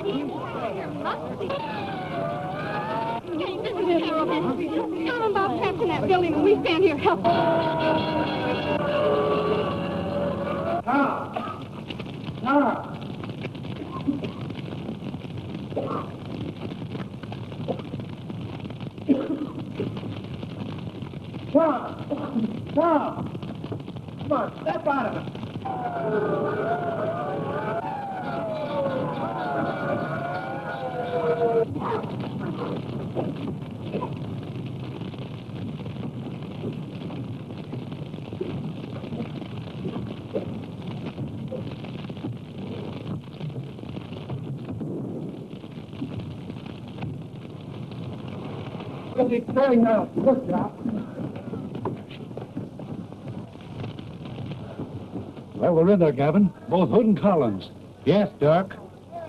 This is terrible. Tell them about traps in that building and we stand here helpless. Tom! Come on, step out of it. It's very nice. Good job. Well, we're in there, Gavin. Both Hood and Collins. Yes, Dirk.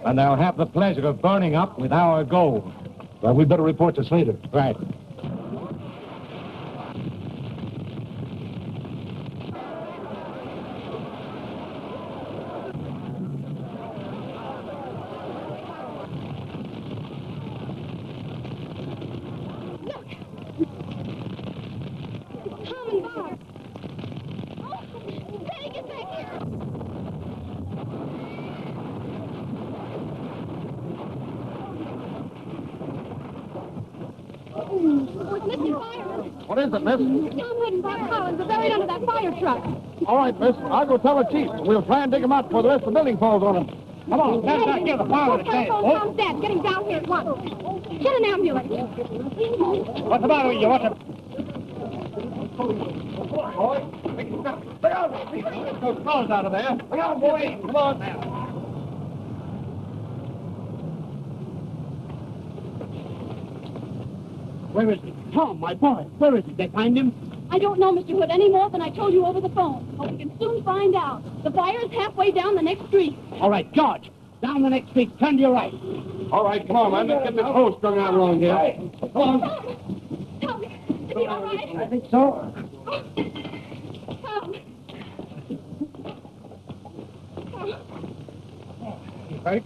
And they'll have the pleasure of burning up with our gold. Well, we'd better report to Slater. Right. What is it, miss? Tom Hood and Bob Collins are buried under that fire truck. All right, miss. I'll go tell the chief. We'll try and dig him out before the rest of the building falls on him. Come on, stand back here. The fire is dead. Tom's dead. Get him down here at once. Get an ambulance. What's the matter with you? What's it? Boy, stay out. Get those fellas out of there. Come on, boy. Come on now. Where is he? Tom, my boy. Where is he? They find him? I don't know, Mr. Hood, any more than I told you over the phone. But we can soon find out. The fire is halfway down the next street. All right, George. Down the next street. Turn to your right. All right, come on, man. Let's get this hose strung out along here. Come on. Tom, is he all right? I think so. Tom. Right?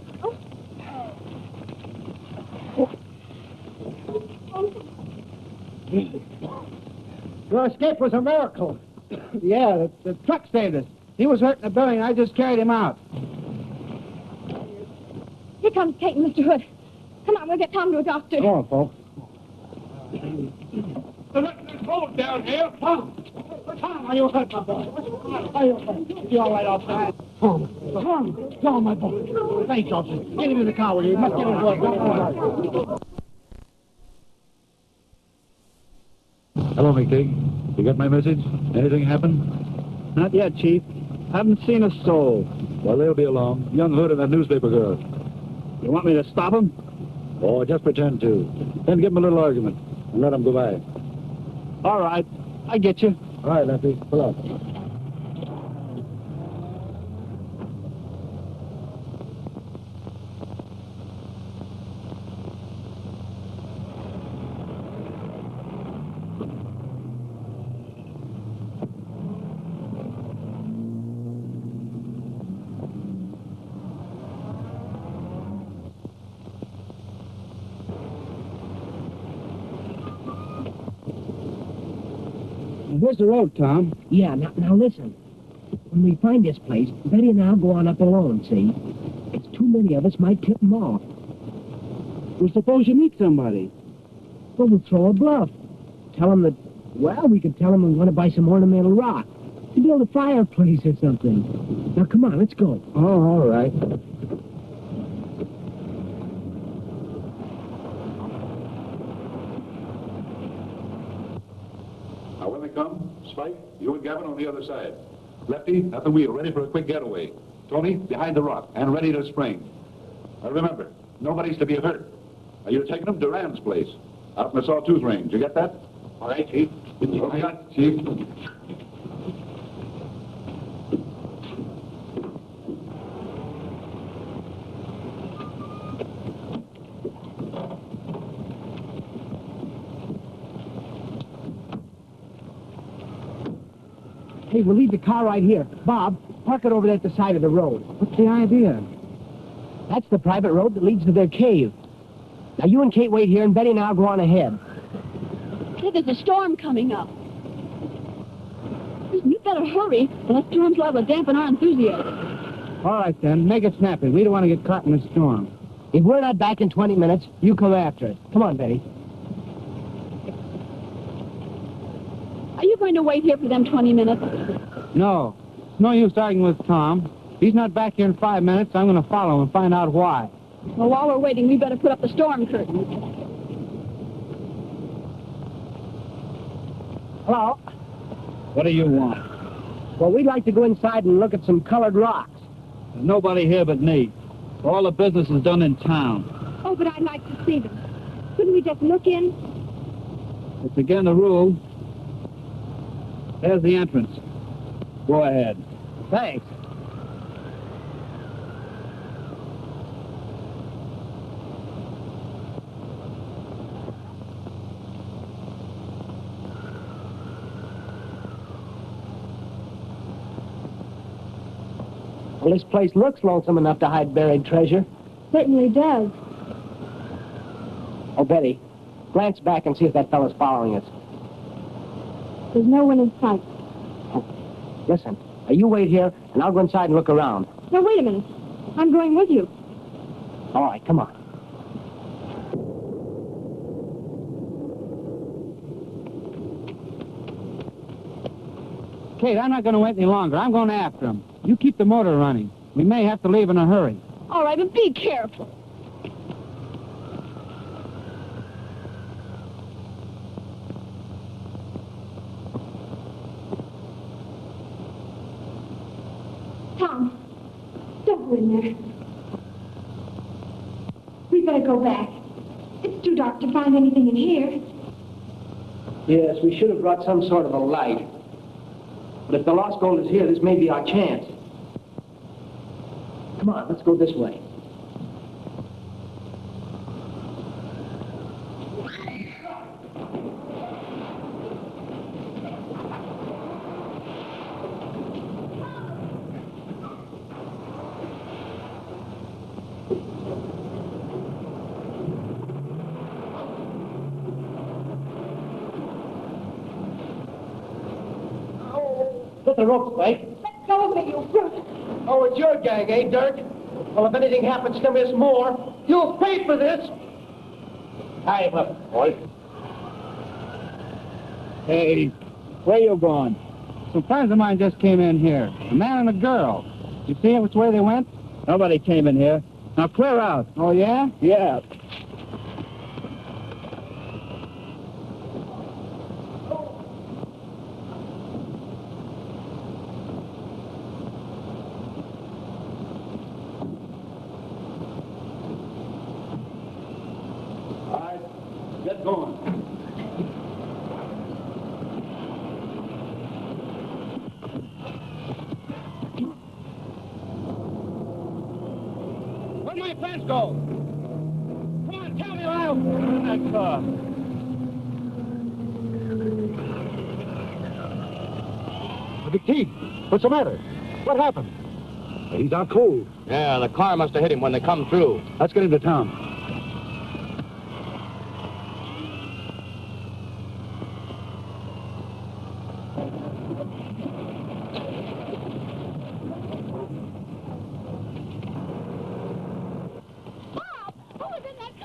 Your escape was a miracle. Yeah, the truck saved us. He was hurt in the building. I just carried him out. Here comes Kate and Mr. Hood. Come on, we'll get Tom to a doctor. Come on, folks. There's boat down here. Tom, are you hurt, my boy? Are you hurt? Is he all right outside? Tom, my boy. Thanks, officer. Get him in the car with you. You must get him to a... Hello, McTeague. You got my message? Anything happen? Not yet, Chief. Haven't seen a soul. Well, they'll be along. Young Hood and that newspaper girl. You want me to stop him? Oh, just pretend to. Then give them a little argument and let them go by. All right. I get you. All right, Lefty. Pull up. Here's the road, Tom. Yeah, now listen. When we find this place, Betty and I'll go on up alone, see? It's too many of us might tip them off. Well, suppose you meet somebody. Well, we'll throw a bluff. Tell them that, well, we could tell them we want to buy some ornamental rock to build a fireplace or something. Now, come on, let's go. Oh, all right. Now, when they come, Spike, you and Gavin on the other side. Lefty, at the wheel, ready for a quick getaway. Tony, behind the rock, and ready to spring. Now, remember, nobody's to be hurt. Now, you're taking them to Rand's place, out in the Sawtooth Range. You get that? All right, Chief. Okay, Chief. Hey, we'll leave the car right here. Bob, park it over there at the side of the road. What's the idea? That's the private road that leads to their cave. Now, you and Kate wait here, and Betty and I'll go on ahead. Hey, there's a storm coming up. Listen, you better hurry, or that storm's liable to dampen our enthusiasm. All right, then. Make it snappy. We don't want to get caught in a storm. If we're not back in 20 minutes, you come after us. Come on, Betty. Are you going to wait here for them 20 minutes? No. It's no use arguing with Tom. If he's not back here in 5 minutes, I'm going to follow him and find out why. Well, while we're waiting, we better put up the storm curtain. Hello? What do you want? Well, we'd like to go inside and look at some colored rocks. There's nobody here but me. All the business is done in town. Oh, but I'd like to see them. Couldn't we just look in? It's again the rule. There's the entrance. Go ahead. Thanks. Well, this place looks lonesome enough to hide buried treasure. Certainly does. Oh, Betty, glance back and see if that fellow's following us. There's no one in sight. Listen, you wait here, and I'll go inside and look around. No, wait a minute. I'm going with you. All right, come on. Kate, I'm not going to wait any longer. I'm going after him. You keep the motor running. We may have to leave in a hurry. All right, but be careful. Tom, don't go in there. We better go back. It's too dark to find anything in here. Yes, we should have brought some sort of a light. But if the lost gold is here, this may be our chance. Come on, let's go this way. Put the rope, Spike. Let go of me, you brute. Oh, it's your gang, eh, Dirk? Well, if anything happens to Miss Moore, you'll pay for this. Tie him up, boy. Hey, where you going? Some friends of mine just came in here. A man and a girl. You see which way they went? Nobody came in here. Now clear out. Oh, yeah? Yeah. Get going. Where'd my friends go? Come on, tell me now. In that car. Big Chief, what's the matter? What happened? He's out cold. Yeah, the car must have hit him when they come through. Let's get into town.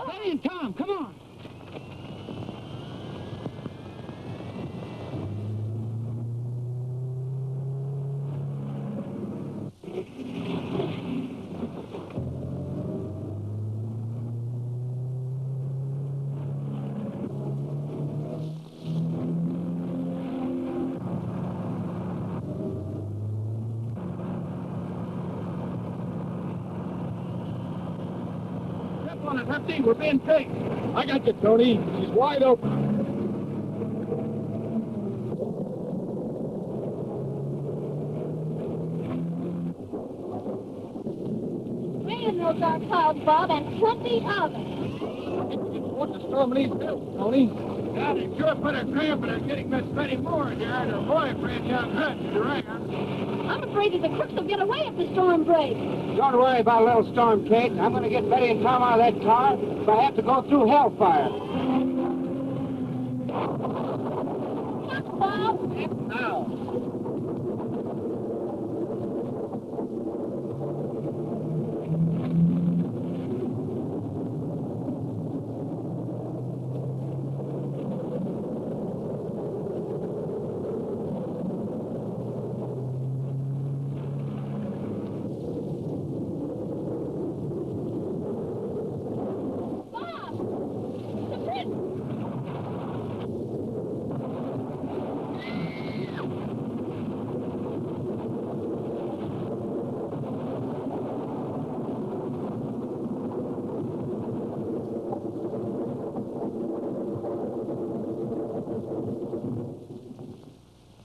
Betty and Tom, come on. Step on it, Hefty. We're being chased. I got you, Tony. She's wide open. Rain in those dark clouds, Bob, and plenty of it. What's the storm in these hills, Tony? Yeah, they sure put a cramp in her getting Miss Betty Moore here and her boyfriend, young Hutch, around. I'm afraid that the crooks will get away if the storm breaks. Don't worry about Little Storm, Kate. I'm going to get Betty and Tom out of that car if I have to go through hellfire. Bob! Now.